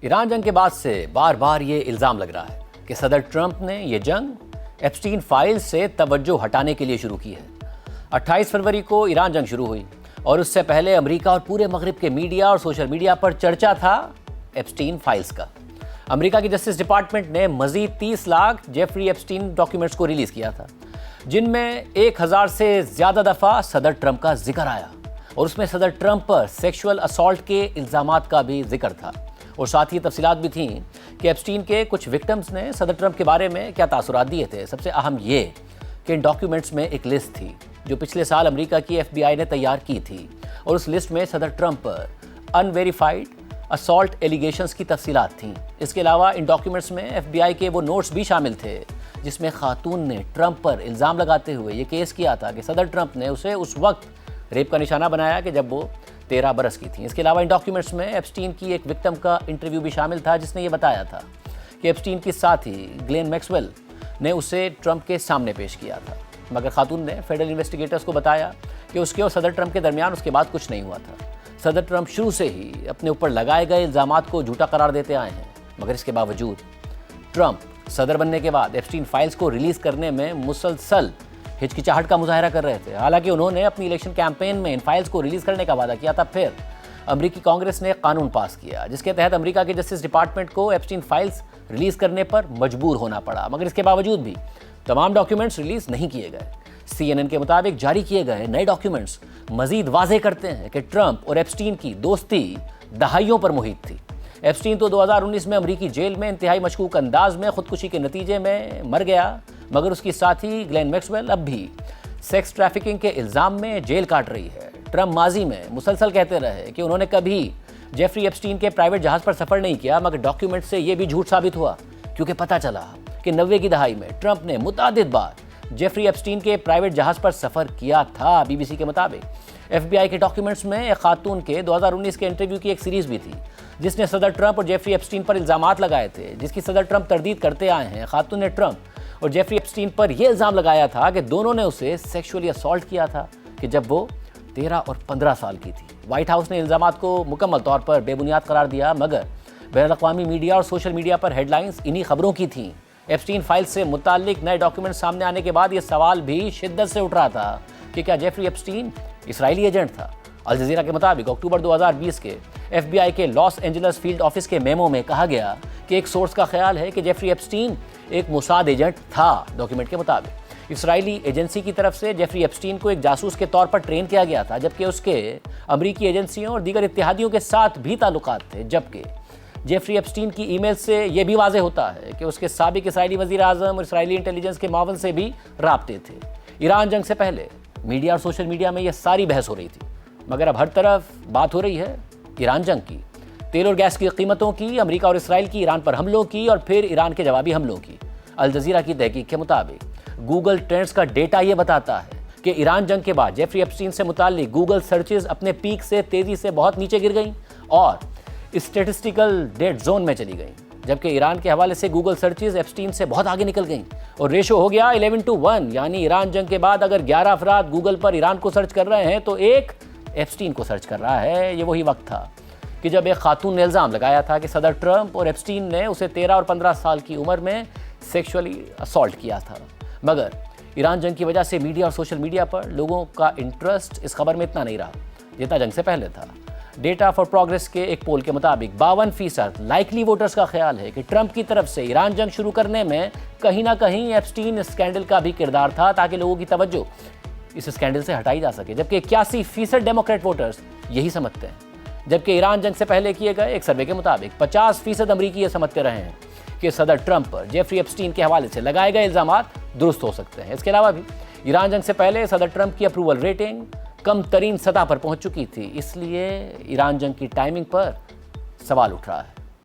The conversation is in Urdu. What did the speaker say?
ایران جنگ کے بعد سے بار بار یہ الزام لگ رہا ہے کہ صدر ٹرمپ نے یہ جنگ ایپسٹین فائل سے توجہ ہٹانے کے لیے شروع کی ہے۔ 28 فروری کو ایران جنگ شروع ہوئی اور اس سے پہلے امریکہ اور پورے مغرب کے میڈیا اور سوشل میڈیا پر چرچا تھا ایپسٹین فائلز کا۔ امریکہ کی جسٹس ڈپارٹمنٹ نے مزید 30 لاکھ جیفری ایپسٹین ڈاکیومنٹس کو ریلیز کیا تھا، جن میں 1000 سے زیادہ دفعہ صدر ٹرمپ کا ذکر آیا اور اس میں صدر ٹرمپ پر سیکشول اسالٹ کے الزامات کا بھی ذکر تھا، اور ساتھ ہی تفصیلات بھی تھیں کہ ایپسٹین کے کچھ وکٹمز نے صدر ٹرمپ کے بارے میں کیا تاثرات دیے تھے۔ سب سے اہم یہ کہ ان ڈاکیومنٹس میں ایک لسٹ تھی جو پچھلے سال امریکہ کی FBI نے تیار کی تھی، اور اس لسٹ میں صدر ٹرمپ پر انویریفائڈ اسالٹ ایلیگیشنز کی تفصیلات تھیں۔ اس کے علاوہ ان ڈاکیومنٹس میں FBI کے وہ نوٹس بھی شامل تھے جس میں خاتون نے ٹرمپ پر الزام لگاتے ہوئے یہ کیس کیا تھا کہ صدر ٹرمپ نے اسے اس وقت ریپ کا نشانہ بنایا کہ جب وہ 13 برس کی تھیں۔ اس کے علاوہ ان ڈاکیومنٹس میں ایپسٹین کی ایک وکٹم کا انٹرویو بھی شامل تھا جس نے یہ بتایا تھا کہ ایپسٹین کی ساتھی گلین میکسویل نے اسے ٹرمپ کے سامنے پیش کیا تھا، مگر خاتون نے فیڈرل انویسٹیگیٹرز کو بتایا کہ اس کے اور صدر ٹرمپ کے درمیان اس کے بعد کچھ نہیں ہوا تھا۔ صدر ٹرمپ شروع سے ہی اپنے اوپر لگائے گئے الزامات کو جھوٹا قرار دیتے آئے ہیں، مگر اس کے باوجود ٹرمپ صدر بننے کے بعد ایپسٹین فائلز کو ریلیز کرنے میں مسلسل ہچکچاہٹ کا مظاہرہ کر رہے تھے۔ حالانکہ انہوں نے اپنی الیکشن کیمپین میں ان فائلز کو ریلیز کرنے کا وعدہ کیا تھا، پھر امریکی کانگریس نے ایک قانون پاس کیا جس کے تحت امریکہ کے جسٹس ڈپارٹمنٹ کو ایپسٹین فائلز ریلیز کرنے پر مجبور ہونا پڑا، مگر اس کے باوجود بھی تمام ڈاکیومنٹس ریلیز نہیں کیے گئے۔ CNN کے مطابق جاری کیے گئے نئے ڈاکیومنٹس مزید واضح کرتے ہیں کہ ٹرمپ اور ایپسٹین کی دوستی دہائیوں پر محیط تھی۔ ایپسٹین تو 2019 میں امریکی جیل میں انتہائی مشکوک انداز میں خودکشی کے نتیجے میں مر گیا، مگر اس کی ساتھی گلین میکسویل اب بھی سیکس ٹریفکنگ کے الزام میں جیل کاٹ رہی ہے۔ ٹرمپ ماضی میں مسلسل کہتے رہے کہ انہوں نے کبھی جیفری ایپسٹین کے پرائیویٹ جہاز پر سفر نہیں کیا، مگر ڈاکیومنٹ سے یہ بھی جھوٹ ثابت ہوا کیونکہ پتہ چلا کہ 90 کی دہائی میں ٹرمپ نے متعدد بار جیفری ایپسٹین کے پرائیویٹ جہاز پر سفر کیا تھا۔ BBC کے مطابق FBI کے ڈاکیومنٹس میں ایک خاتون کے 2019 کے انٹرویو کی ایک سیریز بھی تھی جس نے صدر ٹرمپ اور جیفری ایپسٹین پر الزامات لگائے تھے، جس کی صدر ٹرمپ تردید کرتے آئے ہیں۔ خاتون نے ٹرمپ اور جیفری ایپسٹین پر یہ الزام لگایا تھا کہ دونوں نے اسے سیکشولی اسالٹ کیا تھا کہ جب وہ 13 اور 15 سال کی تھی۔ وائٹ ہاؤس نے الزامات کو مکمل طور پر بے بنیاد قرار دیا، مگر بین الاقوامی میڈیا اور سوشل میڈیا پر ہیڈ لائنز انہی خبروں کی تھیں۔ ایپسٹین فائل سے متعلق نئے ڈاکیومنٹ سامنے آنے کے بعد یہ سوال بھی شدت سے اٹھ رہا تھا کہ کیا جیفری ایپسٹین اسرائیلی ایجنٹ تھا۔ الجزیرہ کے مطابق اکتوبر 2020 کے FBI کے لاس اینجلس فیلڈ آفس کے میمو میں کہا گیا کہ ایک سورس کا خیال ہے کہ جیفری ایپسٹین ایک موساد ایجنٹ تھا۔ ڈاکیومنٹ کے مطابق اسرائیلی ایجنسی کی طرف سے جیفری ایپسٹین کو ایک جاسوس کے طور پر ٹرین کیا گیا تھا، جبکہ اس کے امریکی ایجنسیوں اور دیگر اتحادیوں کے ساتھ بھی تعلقات تھے۔ جبکہ جیفری ایپسٹین کی ای میل سے یہ بھی واضح ہوتا ہے کہ اس کے سابق اسرائیلی وزیر اعظم اور اسرائیلی انٹیلیجنس کے معاون سے بھی رابطے تھے۔ ایران جنگ سے پہلے میڈیا اور سوشل میڈیا میں یہ ساری بحث ہو رہی تھی، مگر اب ہر طرف بات ہو رہی ہے ایران جنگ کی، تیل اور گیس کی قیمتوں کی، امریکہ اور اسرائیل کی ایران پر حملوں کی اور پھر ایران کے جوابی حملوں کی۔ الجزیرہ کی تحقیق کے مطابق گوگل ٹرینڈز کا ڈیٹا یہ بتاتا ہے کہ ایران جنگ کے بعد جیفری ایپسٹین سے متعلق گوگل سرچز اپنے پیک سے تیزی سے بہت نیچے گر گئیں اور اسٹیٹسٹیکل ڈیڈ زون میں چلی گئیں، جبکہ ایران کے حوالے سے گوگل سرچز ایپسٹین سے بہت آگے نکل گئیں اور ریشو ہو گیا 11:1، یعنی ایران جنگ کے بعد اگر 11 افراد گوگل پر ایران کو سرچ کر رہے ہیں تو ایک ایپسٹین کو سرچ کر رہا ہے۔ یہ وہی وقت تھا کہ جب ایک خاتون نے الزام لگایا تھا کہ صدر ٹرمپ اور ایپسٹین نے اسے 13 اور 15 سال کی عمر میں سیکشولی اسالٹ کیا تھا، مگر ایران جنگ کی وجہ سے میڈیا اور سوشل میڈیا پر لوگوں کا انٹرسٹ اس خبر میں اتنا نہیں رہا جتنا جنگ سے پہلے تھا۔ ڈیٹا فار پروگریس کے ایک پول کے مطابق 52% لائکلی ووٹرز کا خیال ہے کہ ٹرمپ کی طرف سے ایران جنگ شروع کرنے میں کہیں نہ کہیں ایپسٹین اسکینڈل کا بھی کردار تھا تاکہ لوگوں کی توجہ اس اسکینڈل سے ہٹائی جا سکے، جبکہ 81% ڈیموکریٹ ووٹرز یہی سمجھتے ہیں، جبکہ ایران جنگ سے پہلے کیے گئے ایک سروے کے مطابق 50% امریکی یہ سمجھتے رہے ہیں کہ صدر ٹرمپ پر جیفری ایپسٹین کے حوالے سے لگائے گئے الزامات درست ہو سکتے ہیں۔ اس کے علاوہ بھی ایران جنگ سے پہلے صدر ٹرمپ کی اپروول ریٹنگ کم ترین سطح پر پہنچ چکی تھی، اس لیے ایران جنگ کی ٹائمنگ پر سوال اٹھ رہا ہے۔